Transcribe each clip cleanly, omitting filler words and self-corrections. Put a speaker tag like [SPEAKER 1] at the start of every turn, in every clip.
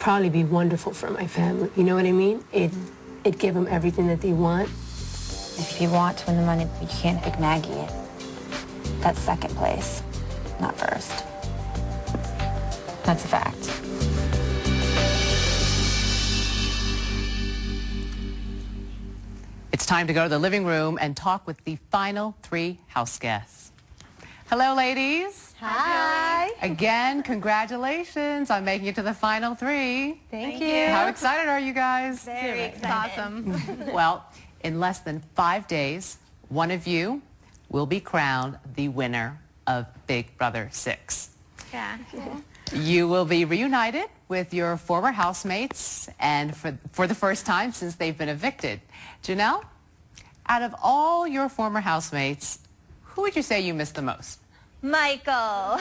[SPEAKER 1] probably be wonderful for my family. You know what I mean? It give them everything that they want.
[SPEAKER 2] If you want to win the money, you can't pick Maggie. That's second place, not first. That's a fact.
[SPEAKER 3] It's time to go to the living room and talk with the final 3 house guests. Hello, ladies.
[SPEAKER 4] Hi.
[SPEAKER 3] Again, congratulations on making it to the final 3.
[SPEAKER 4] Thank you.
[SPEAKER 3] How excited are you guys?
[SPEAKER 4] Very excited.
[SPEAKER 2] Awesome.
[SPEAKER 3] Well, in less than 5 days, one of you will be crowned the winner of Big Brother 6.
[SPEAKER 4] Yeah.
[SPEAKER 3] You will be reunited with your former housemates and for the first time since they've been evicted. Janelle, out of all your former housemates, who would you say you missed the most?
[SPEAKER 4] Michael.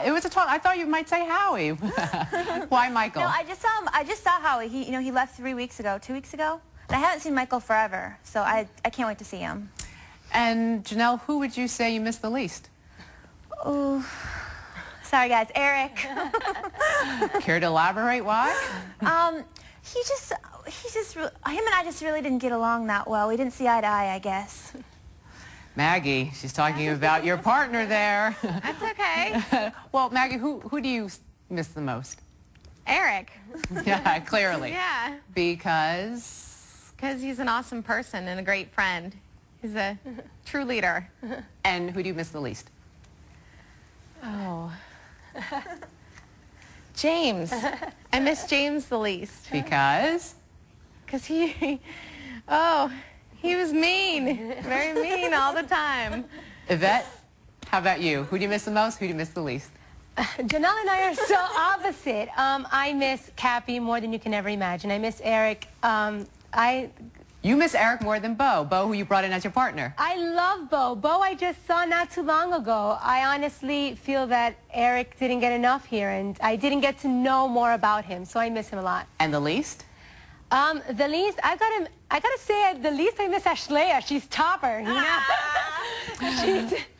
[SPEAKER 3] It was a talk. I thought you might say Howie. Why Michael?
[SPEAKER 4] No, I just saw Howie. He left 2 weeks ago. And I haven't seen Michael forever, so I can't wait to see him.
[SPEAKER 3] And Janelle, who would you say you missed the least?
[SPEAKER 4] Oh, sorry guys, Eric.
[SPEAKER 3] Care to elaborate why?
[SPEAKER 4] Him and I just really didn't get along that well. We didn't see eye to eye, I guess.
[SPEAKER 3] Maggie, she's talking about your partner there.
[SPEAKER 5] That's okay.
[SPEAKER 3] Well, Maggie, who do you miss the most?
[SPEAKER 5] Eric.
[SPEAKER 3] Yeah, clearly.
[SPEAKER 5] Yeah.
[SPEAKER 3] Because
[SPEAKER 5] he's an awesome person and a great friend. He's a true leader.
[SPEAKER 3] And who do you miss the least?
[SPEAKER 5] Oh. James. I miss James the least.
[SPEAKER 3] Because?
[SPEAKER 5] Because he was mean. Very mean all the time.
[SPEAKER 3] Yvette, how about you? Who do you miss the most? Who do you miss the least?
[SPEAKER 1] Janelle and I are so opposite. I miss Cappy more than you can ever imagine. I miss Eric.
[SPEAKER 3] You miss Eric more than Bo. Bo, who you brought in as your partner.
[SPEAKER 1] I love Bo. Bo I just saw not too long ago. I honestly feel that Eric didn't get enough here, and I didn't get to know more about him, so I miss him a lot.
[SPEAKER 3] And the least?
[SPEAKER 1] The least, I gotta say, the least I miss Ashlea. She's topper, you know?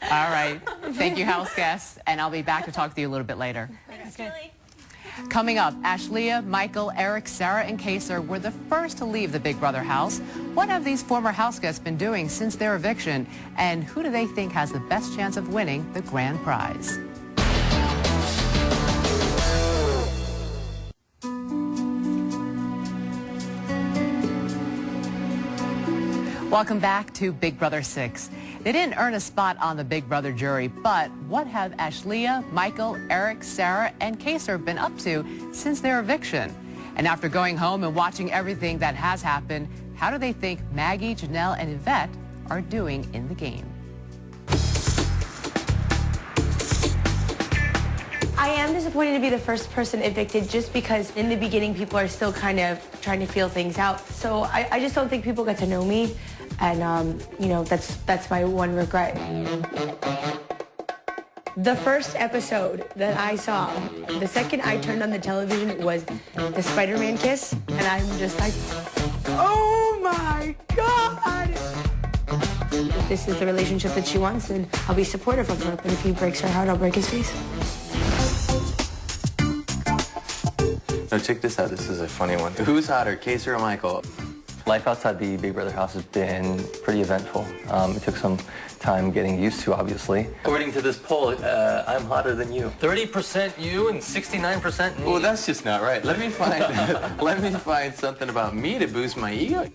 [SPEAKER 3] All right. Thank you, house guests. And I'll be back to talk to you a little bit later.
[SPEAKER 4] Thanks, Julie.
[SPEAKER 3] Coming up, Ashlea, Michael, Eric, Sarah, and Kaser were the first to leave the Big Brother house. What have these former house guests been doing since their eviction? And who do they think has the best chance of winning the grand prize? Welcome back to Big Brother 6. They didn't earn a spot on the Big Brother jury, but what have Ashlea, Michael, Eric, Sarah, and Kaser been up to since their eviction? And after going home and watching everything that has happened, how do they think Maggie, Janelle, and Yvette are doing in the game?
[SPEAKER 6] I am disappointed to be the first person evicted just because in the beginning people are still kind of trying to feel things out. So I just don't think people get to know me. And, you know, that's my one regret. The first episode that I saw, the second I turned on the television was the Spider-Man kiss. And I'm just like, oh my God! If this is the relationship that she wants, then I'll be supportive of her. But if he breaks her heart, I'll break his face.
[SPEAKER 7] No, check this out. This is a funny one. Who's hotter, Kaser or Michael?
[SPEAKER 8] Life outside the Big Brother house has been pretty eventful. It took some time getting used to, obviously.
[SPEAKER 7] According to this poll, I'm hotter than you.
[SPEAKER 8] 30% you and 69% me.
[SPEAKER 7] Well, that's just not right. Let me find something about me to boost my ego.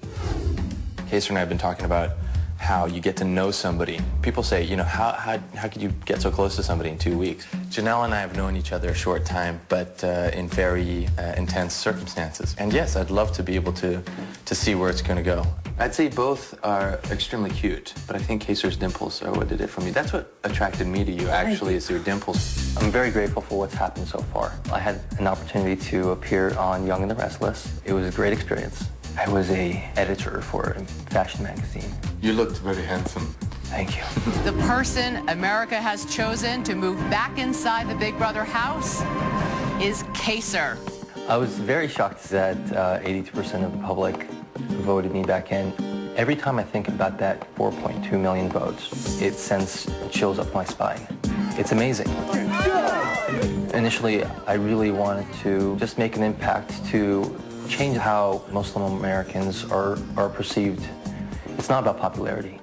[SPEAKER 7] Kaser and I have been talking about how you get to know somebody. People say, you know, how could you get so close to somebody in 2 weeks? Janelle and I have known each other a short time, but in very intense circumstances. And yes, I'd love to be able to see where it's going to go. I'd say both are extremely cute, but I think Kaser's dimples are what did it for me. That's what attracted me to you, actually, is your dimples.
[SPEAKER 8] I'm very grateful for what's happened so far. I had an opportunity to appear on Young and the Restless. It was a great experience. I was an editor for a fashion magazine.
[SPEAKER 7] You looked very handsome.
[SPEAKER 8] Thank you.
[SPEAKER 3] The person America has chosen to move back inside the Big Brother house is Kaser.
[SPEAKER 8] I was very shocked that 82% of the public voted me back in. Every time I think about that 4.2 million votes, it sends chills up my spine. It's amazing. Initially, I really wanted to just make an impact to change how Muslim Americans are perceived. It's not about popularity.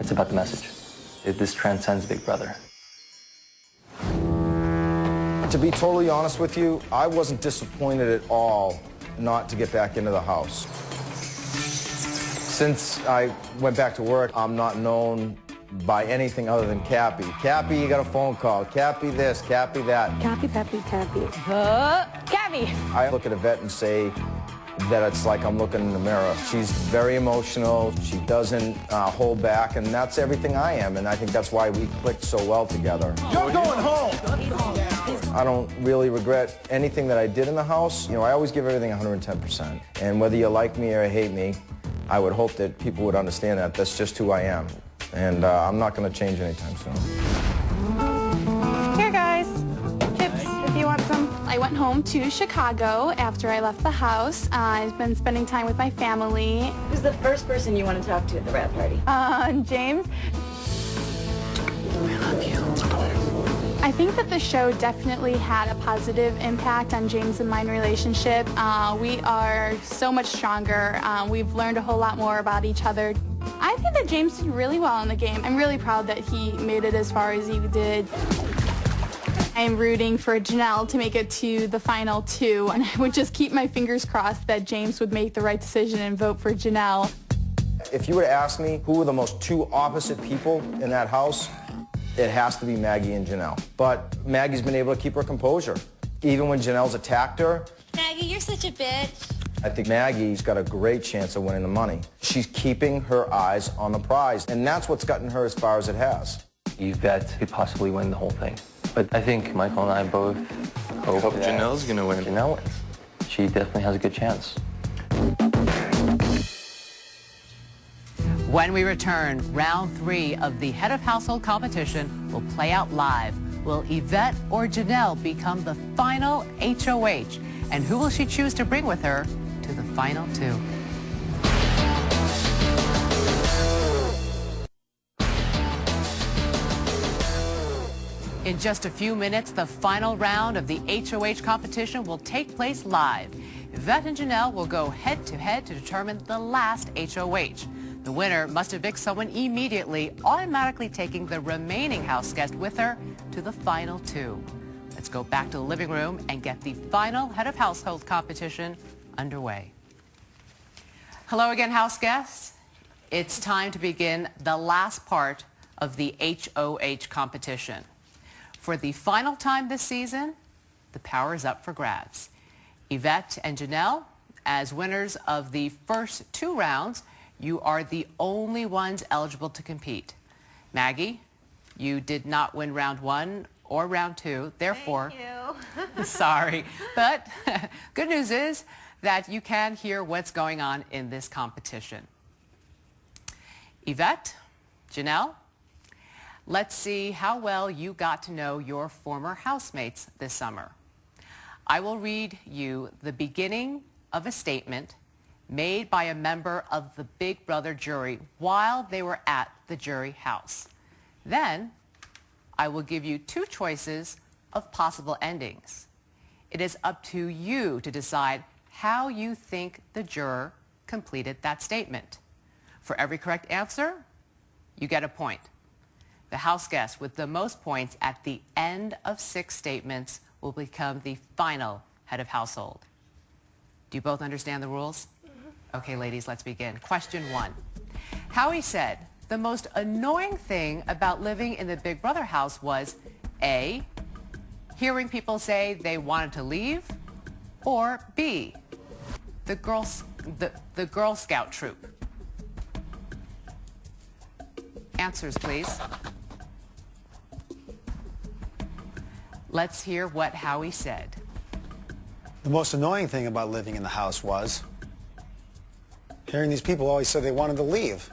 [SPEAKER 8] It's about the message. This transcends Big Brother.
[SPEAKER 9] To be totally honest with you, I wasn't disappointed at all not to get back into the house. Since I went back to work, I'm not known by anything other than Cappy. Cappy, you got a phone call. Cappy this, Cappy that.
[SPEAKER 6] Cappy, Cappy, Cappy.
[SPEAKER 1] Gabby.
[SPEAKER 9] I look at Yvette and say that it's like I'm looking in the mirror. She's very emotional. She doesn't hold back, and that's everything I am, and I think that's why we clicked so well together.
[SPEAKER 10] You're going home!
[SPEAKER 9] I don't really regret anything that I did in the house. You know, I always give everything 110%. And whether you like me or hate me, I would hope that people would understand that. That's just who I am. And I'm not going to change anytime soon.
[SPEAKER 5] Here, guys. Chips, if you want some. I went home to Chicago after I left the house. I've been spending time with my family.
[SPEAKER 11] Who's the first person you want to talk to at the wrap party?
[SPEAKER 5] James. I think that the show definitely had a positive impact on James and mine relationship. We are so much stronger. We've learned a whole lot more about each other. I think that James did really well in the game. I'm really proud that he made it as far as he did. I'm rooting for Janelle to make it to the final two, and I would just keep my fingers crossed that James would make the right decision and vote for Janelle.
[SPEAKER 9] If you were to ask me who were the most two opposite people in that house, it has to be Maggie and Janelle. But Maggie's been able to keep her composure. Even when Janelle's attacked her.
[SPEAKER 12] Maggie, you're such a bitch.
[SPEAKER 9] I think Maggie's got a great chance of winning the money. She's keeping her eyes on the prize, and that's what's gotten her as far as it has.
[SPEAKER 8] Yvette could possibly win the whole thing. But I think Michael and I both hope that
[SPEAKER 7] Janelle's going to win.
[SPEAKER 8] Janelle wins. She definitely has a good chance.
[SPEAKER 3] When we return, round 3 of the head of household competition will play out live. Will Yvette or Janelle become the final HOH? And who will she choose to bring with her to the final 2? In just a few minutes, the final round of the HOH competition will take place live. Yvette and Janelle will go head-to-head to determine the last HOH. The winner must evict someone immediately, automatically taking the remaining house guest with her to the final 2. Let's go back to the living room and get the final head of household competition underway. Hello again, house guests. It's time to begin the last part of the HOH competition. For the final time this season, the power is up for grabs. Yvette and Janelle, as winners of the first 2 rounds, you are the only ones eligible to compete. Maggie, you did not win round 1 or round 2, therefore...
[SPEAKER 1] Thank you.
[SPEAKER 3] Sorry, but good news is that you can hear what's going on in this competition. Yvette, Janelle, let's see how well you got to know your former housemates this summer. I will read you the beginning of a statement made by a member of the Big Brother jury while they were at the jury house. Then, I will give you 2 choices of possible endings. It is up to you to decide how you think the juror completed that statement. For every correct answer, you get a point. The house guest with the most points at the end of 6 statements will become the final head of household. Do you both understand the rules? Okay, ladies, let's begin. Question 1. Howie said the most annoying thing about living in the Big Brother house was A, hearing people say they wanted to leave, or B, the Girl Scout troop. Answers, please. Let's hear what Howie said.
[SPEAKER 10] The most annoying thing about living in the house was hearing these people always say they wanted to leave.